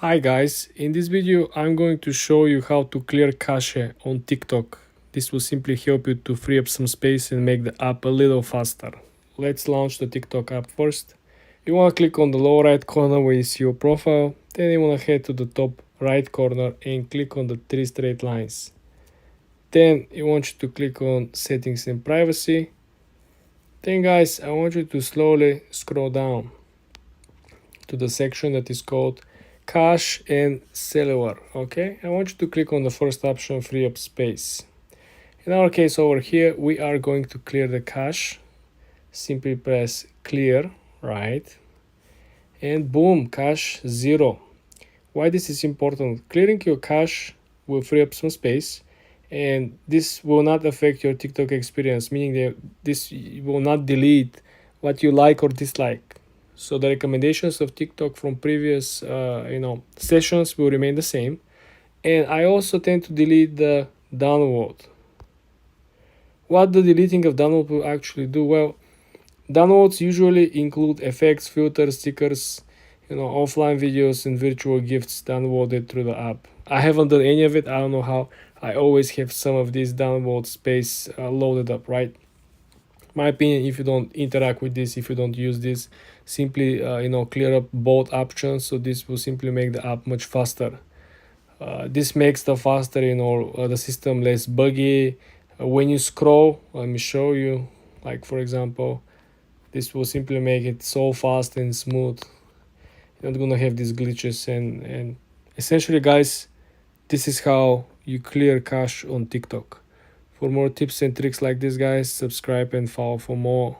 Hi guys, in this video I'm going to show you how to clear cache on TikTok. This will simply help you to free up some space and make the app a little faster. Let's launch the TikTok app first. You want to click on the lower right corner where you see your profile, then you want to head to the top right corner and click on the three straight lines. Then you want you to click on settings and privacy. Then guys, I want you to slowly scroll down to the section that is called cache and cellular. Okay, I want you to click on the first option, free up space. In our case over here, we are going to clear the cache. Simply press clear, right? And boom, cache 0. Why this is important? Clearing your cache will free up some space, and this will not affect your TikTok experience, meaning that this will not delete what you like or dislike. So the recommendations of TikTok from previous sessions will remain the same. And I also tend to delete the download. What the deleting of download will actually do? Well, downloads usually include effects, filters, stickers, offline videos and virtual gifts downloaded through the app. I haven't done any of it. I don't know how. I always have some of these download space loaded up, right? My opinion, if you don't interact with this, if you don't use this, simply clear up both options, so this will simply make the app much faster. This makes the the system less buggy. When you scroll, let me show you, like for example, this will simply make it so fast and smooth. You're not gonna have these glitches, and essentially guys, this is how you clear cache on TikTok. For more tips and tricks like this guys, subscribe and follow for more.